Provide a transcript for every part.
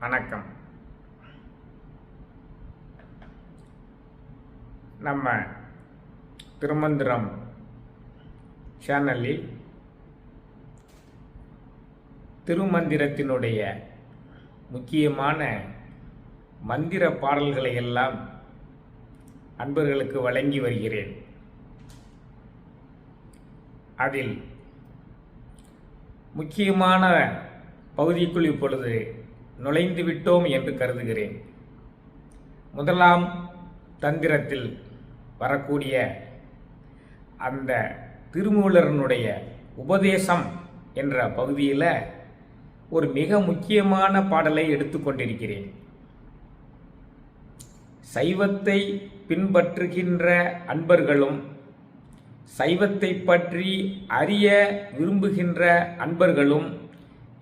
வணக்கம். நம்ம திருமந்திரம் சேனலில் திருமந்திரத்தினுடைய முக்கியமான மந்திர பாடல்களை எல்லாம் அன்பர்களுக்கு வழங்கி வருகிறேன். அதில் முக்கியமான பகுதிக்குள் இப்பொழுது நுழைந்து விட்டோம் என்று கருதுகிறேன். முதலாம் தந்திரத்தில் வரக்கூடிய அந்த திருமூலரனுடைய உபதேசம் என்ற பகுதியில் ஒரு மிக முக்கியமான பாடலை எடுத்துக்கொண்டிருக்கிறேன். சைவத்தை பின்பற்றுகின்ற அன்பர்களும் சைவத்தை பற்றி அறிய விரும்புகின்ற அன்பர்களும்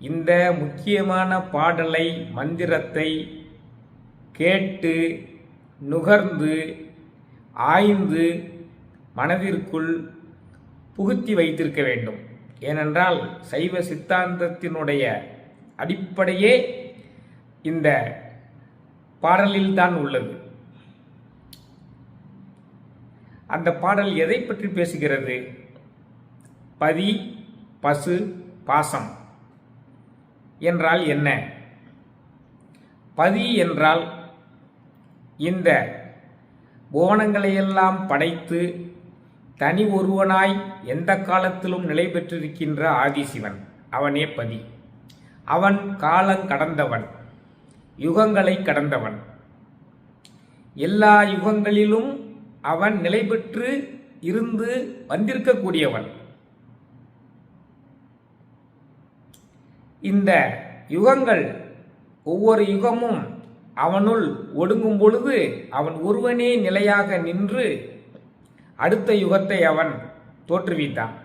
இந்த முக்கியமான பாடலை மந்திரத்தை கேட்டு நுகர்ந்து ஆய்ந்து மனதிற்குள் புகுத்தி வைத்திருக்க வேண்டும். ஏனென்றால் சைவ சித்தாந்தத்தினுடைய அடிப்படையே இந்த பாடலில்தான் உள்ளது. அந்த பாடல் எதை பற்றி பேசுகிறது? பதி, பசு, பாசம் என்றால் என்ன? பதி என்றால் இந்த புவனங்களையெல்லாம் படைத்து தனி ஒருவனாய் எந்த காலத்திலும் நிலை பெற்றிருக்கின்ற ஆதிசிவன், அவனே பதி. அவன் காலம் கடந்தவன், யுகங்களை கடந்தவன். எல்லா யுகங்களிலும் அவன் நிலை பெற்று இருந்து வந்திருக்கக்கூடியவன். இந்த யுகங்கள் ஒவ்வொரு யுகமும் அவனுள் ஒடுங்கும் பொழுது அவன் ஒருவனே நிலையாக நின்று அடுத்த யுகத்தை அவன் தோற்றுவித்தான்.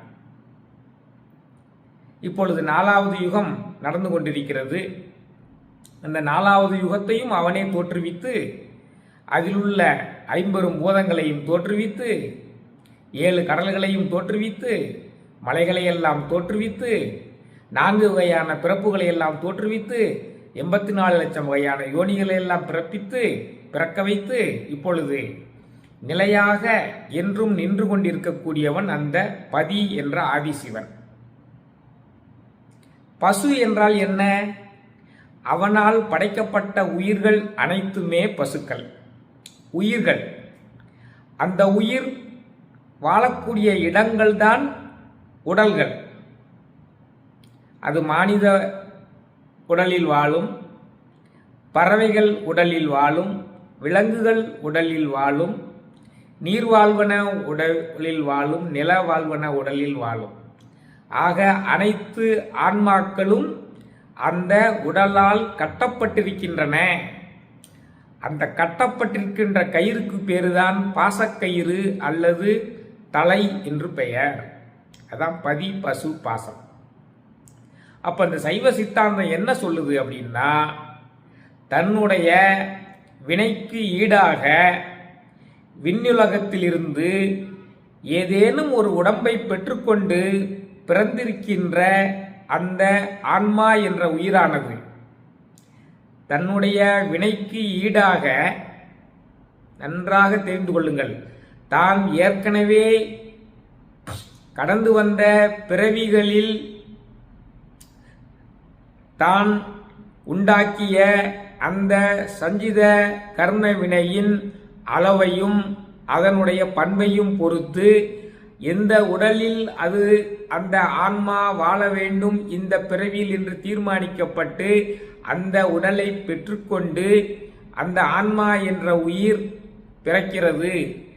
இப்பொழுது 4வது யுகம் நடந்து கொண்டிருக்கிறது. அந்த 4வது யுகத்தையும் அவனே தோற்றுவித்து அதிலுள்ள 50 பூதங்களையும் தோற்றுவித்து 7 கடல்களையும் தோற்றுவித்து மலைகளையெல்லாம் தோற்றுவித்து 4 வகையான பிறப்புகளை எல்லாம் தோற்றுவித்து 84 லட்சம் வகையான யோனிகளை எல்லாம் பிறக்க வைத்து இப்பொழுது நிலையாக என்றும் நின்று கொண்டிருக்கக்கூடியவன் அந்த பதி என்ற ஆதிசிவன். பசு என்றால் என்ன? அவனால் படைக்கப்பட்ட உயிர்கள் அனைத்துமே பசுக்கள், உயிர்கள். அந்த உயிர் வாழக்கூடிய இடங்கள்தான் உடல்கள். அது மானிட உடலில் வாழும், பறவைகள் உடலில் வாழும், விலங்குகள் உடலில் வாழும், நீர்வாழ்வன உடலில் வாழும், நில வாழ்வன உடலில் வாழும். ஆக அனைத்து ஆன்மாக்களும் அந்த உடலால் கட்டப்பட்டிருக்கின்றன. அந்த கட்டப்பட்டிருக்கின்ற கயிறுக்கு பேருதான் பாசக்கயிறு அல்லது தலை என்று பெயர். அதான் பதி, பசு, பாசம். அப்ப இந்த சைவ சித்தாந்தம் என்ன சொல்லுது அப்படின்னா, தன்னுடைய வினைக்கு ஈடாக விண்ணுலகத்திலிருந்து ஏதேனும் ஒரு உடம்பை பெற்றுக்கொண்டு பிறந்திருக்கின்ற அந்த ஆன்மா என்ற உயிரானது தன்னுடைய வினைக்கு ஈடாக, நன்றாக தெரிந்து கொள்ளுங்கள், தான் ஏற்கனவே கடந்து வந்த பிறவிகளில் தான் உண்டாக்கிய அந்த சஞ்சித கர்ம வினையின் அளவையும் அதனுடைய பண்பையும் பொறுத்து எந்த உடலில் அது அந்த ஆன்மா வாழ வேண்டும் இந்த பிறவியில் என்று தீர்மானிக்கப்பட்டு அந்த உடலை பெற்றுக்கொண்டு அந்த ஆன்மா என்ற உயிர் பிறக்கிறது,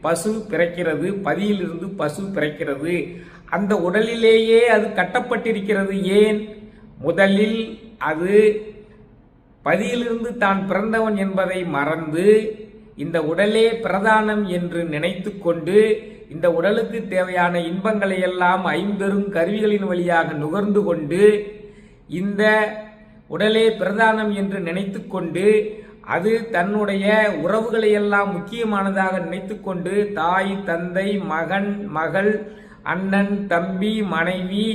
பசு பிறக்கிறது, பதியிலிருந்து பசு பிறக்கிறது. அந்த உடலிலேயே அது கட்டப்பட்டிருக்கிறது. ஏன்? முதலில் அது பதியிலிருந்து தான் பிறந்தவன் என்பதை மறந்து இந்த உடலே பிரதானம் என்று நினைத்து கொண்டு இந்த உடலுக்கு தேவையான இன்பங்களை எல்லாம் 50 கருவிகளின் வழியாக நுகர்ந்து கொண்டு இந்த உடலே பிரதானம் என்று நினைத்து கொண்டு அது தன்னுடைய உறவுகளை எல்லாம் முக்கியமானதாக நினைத்து கொண்டு தாய், தந்தை, மகன், மகள், அண்ணன், தம்பி, மனைவி,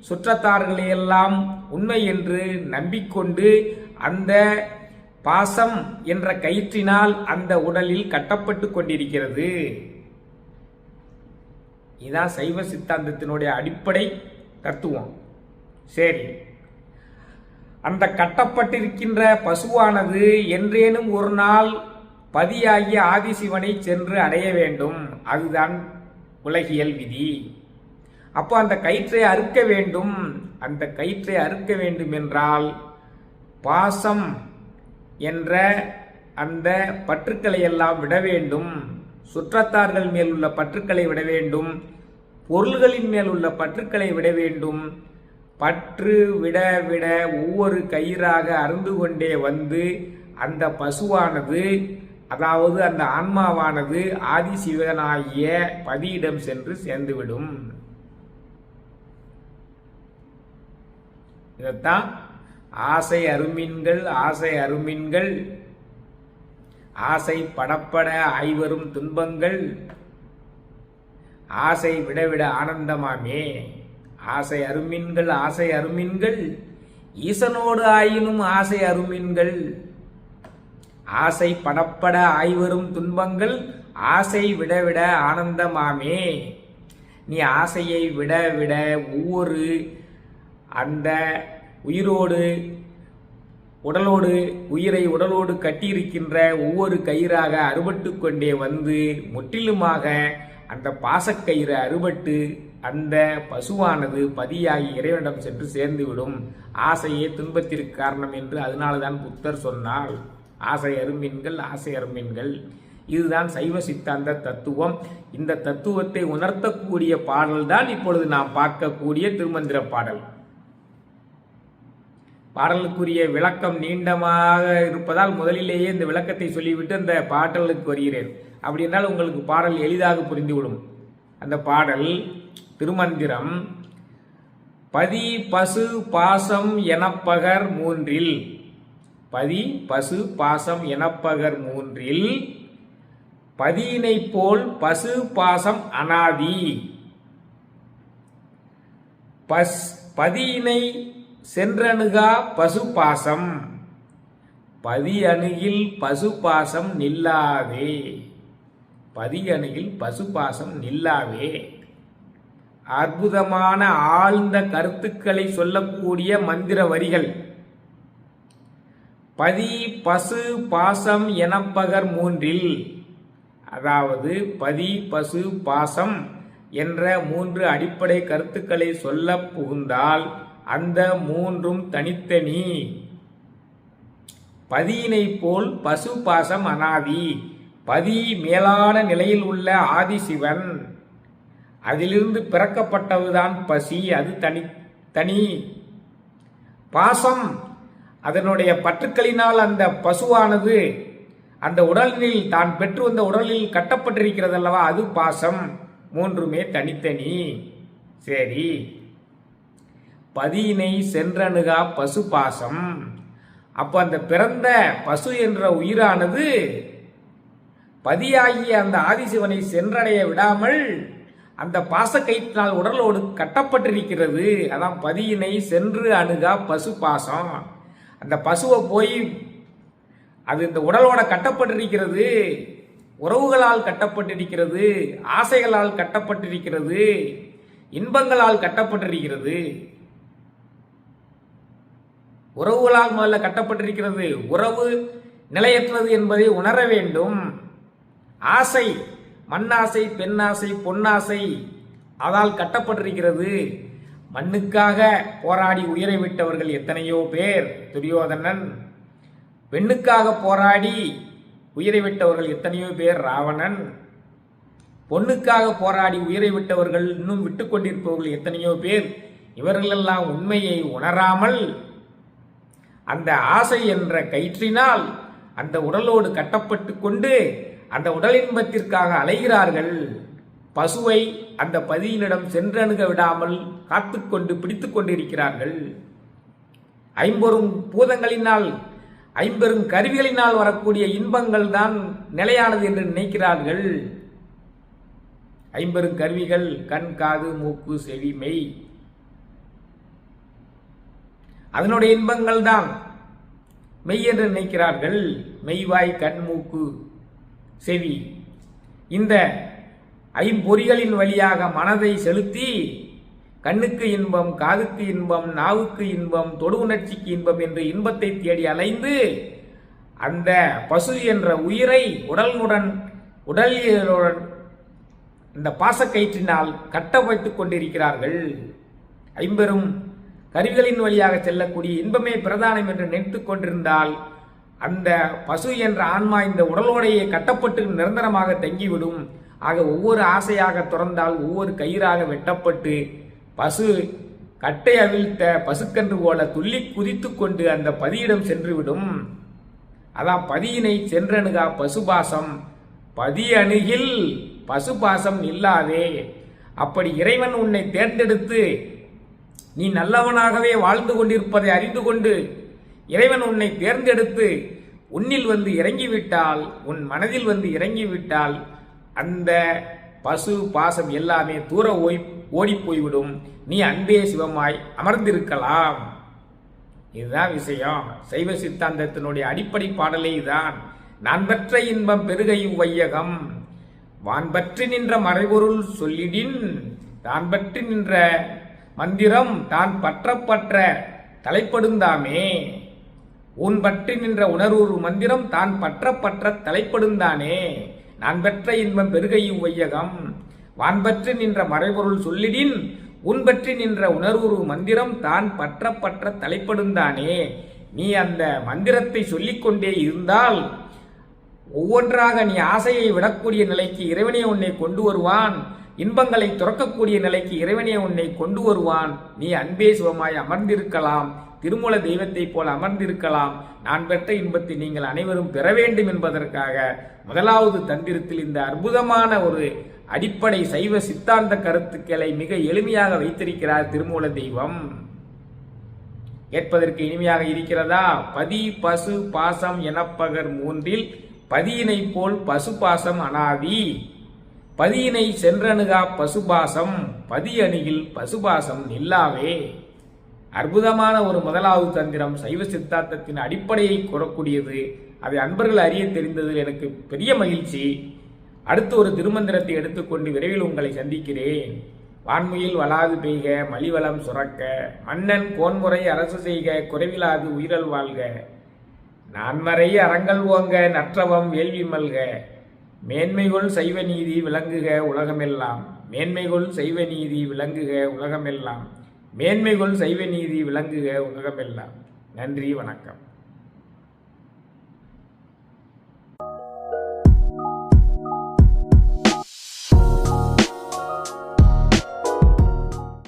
சுற்றத்தார்களையெல்லாம் உண்மை என்று நம்பிக்கொண்டு அந்த பாசம் என்ற கயிற்றினால் அந்த உடலில் கட்டப்பட்டு கொண்டிருக்கிறது. இதுதான் சைவ சித்தாந்தத்தினுடைய அடிப்படை தத்துவம். சரி, அந்த கட்டப்பட்டிருக்கின்ற பசுவானது என்றேனும் ஒரு நாள் பதியாகிய ஆதிசிவனை சென்று அடைய வேண்டும். அதுதான் உலகியல் விதி. அப்போ அந்த கயிற்றை அறுக்க வேண்டும். அந்த கயிற்றை அறுக்க வேண்டும் என்றால் பாசம் என்ற அந்த பற்றுக்களை எல்லாம் விட வேண்டும். சுற்றத்தார்கள் மேல் உள்ள பற்றுக்களை விட வேண்டும். பொருள்களின் மேல் உள்ள பற்றுக்களை விட வேண்டும். பற்று விட விட ஒவ்வொரு கயிறாக அருந்து கொண்டே வந்து அந்த பசுவானது, அதாவது அந்த ஆன்மாவானது ஆதிசிவனாகிய பதியிடம் சென்று சேர்ந்துவிடும். இதைத்தான் ஆசை அருமீன்கள், ஆசை அருமீன்கள், ஆசை படப்பட ஐவரும் துன்பங்கள், ஆசை விடவிட ஆனந்தமாமே. ஆசை அருமீன்கள், ஆசை அருமீன்கள், ஈசனோடு ஆயினும் ஆசை அருமீன்கள், ஆசை படப்பட ஐவரும் துன்பங்கள், ஆசை விடவிட ஆனந்தமாமே. நீ ஆசையை விட விட ஒவ்வொரு அந்த உயிரோடு உடலோடு உயிரை உடலோடு கட்டியிருக்கின்ற ஒவ்வொரு கயிறாக அறுபட்டு கொண்டே வந்து முற்றிலுமாக அந்த பாசக்கயிறு அறுபட்டு அந்த பசுவானது பதியாகி இறைவனிடம் சென்று சேர்ந்துவிடும். ஆசையே துன்பத்திற்கு காரணம் என்று அதனால்தான் புத்தர் சொன்னார். ஆசை அருமீன்கள், ஆசை அருமீன்கள். இதுதான் சைவ சித்தாந்த தத்துவம். இந்த தத்துவத்தை உணர்த்தக்கூடிய பாடல் தான் இப்பொழுது நாம் பார்க்கக்கூடிய திருமந்திர பாடல். பாடலுக்குரிய விளக்கம் நீண்டமாக இருப்பதால் முதலிலேயே இந்த விளக்கத்தை சொல்லிவிட்டு அந்த பாடலுக்கு வருகிறேன். அப்படி என்றால் உங்களுக்கு பாடல் எளிதாக புரிந்துவிடும். அந்த பாடல் திருமந்திரம் பதி பசு பாசம் எனப்பகர் மூன்றில், பதி பசு பாசம் எனப்பகர் மூன்றில், பதியினை போல் பசு பாசம் அனாதி. பதியினை சென்றணுகா பசு பாசம், பதி அணுகில் பசு பாசம் நில்லாவே. பதி அணுகில் பசு பாசம் நில்லாவே. அற்புதமான ஆழ்ந்த கருத்துக்களை சொல்லக்கூடிய மந்திர வரிகள். பதி பசு பாசம் எனப்பகர் மூன்றில், அதாவது பதி பசு பாசம் என்ற மூன்று அடிப்படை கருத்துக்களை சொல்ல புகுந்தால் அந்த மூன்றும் தனித்தனி. பதியினை போல் பசு பாசம் அனாதி. பதி மேலான நிலையில் உள்ள ஆதிசிவன், அதிலிருந்து பிறக்கப்பட்டதுதான் பசி, அது தனி. பாசம் அதனுடைய பற்றுக்களினால் அந்த பசுவானது அந்த உடலில் தான் பெற்று வந்த உடலில் கட்டப்பட்டிருக்கிறது அல்லவா, அது பாசம். மூன்றுமே தனித்தனி. சரி, பதியினை சென்றணுகா பசு பாசம். அப்போ அந்த பிறந்த பசு என்ற உயிரானது பதியாகிய அந்த ஆதிசிவனை சென்றடைய விடாமல் அந்த பாசக்கயிற்றினால் உடலோடு கட்டப்பட்டிருக்கிறது. அதான் பதியினை சென்று அணுகா பசு பாசம். அந்த பசுவை போய் அது இந்த உடலோட கட்டப்பட்டிருக்கிறது, உறவுகளால் கட்டப்பட்டிருக்கிறது, ஆசைகளால் கட்டப்பட்டிருக்கிறது, இன்பங்களால் கட்டப்பட்டிருக்கிறது. உறவுகளால் முதல்ல கட்டப்பட்டிருக்கிறது. உறவு நிலையற்றது என்பதை உணர வேண்டும். ஆசை, மண்ணாசை, பெண்ணாசை, பொன்னாசை, அதால் கட்டப்பட்டிருக்கிறது. மண்ணுக்காக போராடி உயிரை விட்டவர்கள் எத்தனையோ பேர், துரியோதனன். பெண்ணுக்காக போராடி உயிரை விட்டவர்கள் எத்தனையோ பேர், ராவணன். பொண்ணுக்காக போராடி உயிரை விட்டவர்கள் இன்னும் விட்டு கொண்டிருப்பவர்கள் எத்தனையோ பேர். இவர்களெல்லாம் உண்மையை உணராமல் அந்த ஆசை என்ற கயிற்றினால் அந்த உடலோடு கட்டப்பட்டு கொண்டு அந்த உடலின்பத்திற்காக அலைகிறார்கள். பசுவை அந்த பதியினிடம் சென்றணுக விடாமல் காத்துக்கொண்டு பிடித்து கொண்டிருக்கிறார்கள். ஐம்பெரும் பூதங்களினால், ஐம்பெரும் கருவிகளினால் வரக்கூடிய இன்பங்கள் தான் நிலையானது என்று நினைக்கிறார்கள். ஐம்பெரும் கருவிகள் கண், காது, மூக்கு, செவி, மெய், அதனுடைய இன்பங்கள் தான். மெய் என்று நினைக்கிறார்கள். மெய்வாய் கண் மூக்கு செவி இந்த ஐம்பொறிகளின் வழியாக மனதை செலுத்தி கண்ணுக்கு இன்பம், காதுக்கு இன்பம், நாவுக்கு இன்பம், தொடு உணர்ச்சிக்கு இன்பம் என்று இன்பத்தை தேடி அலைந்து அந்த பசு என்ற உயிரை உடலுடன் இந்த பாசக்கயிற்றினால் கட்ட வைத்துக் கொண்டிருக்கிறார்கள். ஐம்பெரும் கருவிகளின் வழியாக செல்லக்கூடிய இன்பமே பிரதானம் என்று நினைத்துக் கொண்டிருந்தால் அந்த பசு என்ற ஆன்மா இந்த உடலோடையே கட்டப்பட்டு நிரந்தரமாக தங்கிவிடும். ஆக ஒவ்வொரு ஆசையாக துறந்தால் ஒவ்வொரு கயிறாக வெட்டப்பட்டு பசு கட்டை அவிழ்த்த பசுக்கன்று போல துள்ளி குதித்து கொண்டு அந்த பதியிடம் சென்றுவிடும். அதான் பதியினை சென்றணுகா பசுபாசம், பதி அணுகில் பசுபாசம் இல்லாதே. அப்படி இறைவன் உன்னை தேர்ந்தெடுத்து நீ நல்லவனாகவே வாழ்ந்து கொண்டிருப்பதை அறிந்து கொண்டு இறைவன் உன்னை தேர்ந்தெடுத்து உன்னில் வந்து இறங்கிவிட்டால், உன் மனதில் வந்து இறங்கிவிட்டால் அந்த பசு பாசம் எல்லாமே தூர ஓடி போய்விடும். நீ அன்பே சிவமாய் அமர்ந்திருக்கலாம். இதுதான் விஷயம். சைவ சித்தாந்தத்தினுடைய அடிப்படை பாடலே தான். நான் பெற்ற இன்பம் பெருகையும் வையகம், வான் பற்றி நின்ற மறைபொருள் சொல்லிடின், தான் பற்றி நின்ற மந்திரம் தான் பற்ற தலைப்படுந்தாமே. உன் பற்றி நின்ற உணர்வு மந்திரம் தான் பற்ற தலைப்படுந்தானே. நான் பெற்ற இன்பம் பெருகையும் வையகம், வான் பற்றி நின்ற மறைபொருள் சொல்லிடின், உன் பற்றி நின்ற உணர்வு மந்திரம் தான் பற்ற தலைப்படுந்தானே. நீ அந்த மந்திரத்தை சொல்லிக்கொண்டே இருந்தால் ஒவ்வொன்றாக நீ ஆசையை விடக்கூடிய நிலைக்கு இறைவனே உன்னை கொண்டு வருவான். இன்பங்களை துறக்கக்கூடிய நிலைக்கு இறைவனே உன்னை கொண்டு வருவான். நீ அன்பே சிவமாய் அமர்ந்திருக்கலாம். திருமூல தெய்வத்தை போல அமர்ந்திருக்கலாம். நான் பெற்ற இன்பத்தை நீங்கள் அனைவரும் பெற வேண்டும் என்பதற்காக முதலாவது தந்திரத்தில் இந்த அற்புதமான ஒரு அடிப்படை சைவ சித்தாந்த கருத்துக்களை மிக எளிமையாக வைத்திருக்கிறார் திருமூல தெய்வம். கேட்பதற்கு இனிமையாக இருக்கிறதா? பதி பசு பாசம் எனப்பகர் மூன்றில் பதியினை போல் பசு பாசம் அனாதி, பதியினை சென்றணுகா பசுபாசம், பதி அணுகில் பசுபாசம் நில்லாவே. அற்புதமான ஒரு முதலாவது தந்திரம் சைவ சித்தாந்தத்தின் அடிப்படையை கூறக்கூடியது. அதை அன்பர்கள் அறிய தெரிந்ததில் எனக்கு பெரிய மகிழ்ச்சி. அடுத்து ஒரு திருமந்திரத்தை எடுத்துக்கொண்டு விரைவில் உங்களை சந்திக்கிறேன். வான்முயில் வளாது பெய்க, மலிவளம் சுரக்க, மன்னன் கோன்முறை அரசு செய்க, குறைவிலாது உயிரல் வாழ்க, நான்மறை அறங்கள் ஓங்க, நற்றவம் வேள்வி மல்க, மேன்மைகொள் சைவ நீதி விளங்குக உலகமெல்லாம், மேன்மைகொள் சைவ நீதி விளங்குக உலகமெல்லாம், மேன்மைகொள் சைவ நீதி விளங்குக உலகமெல்லாம். நன்றி, வணக்கம்.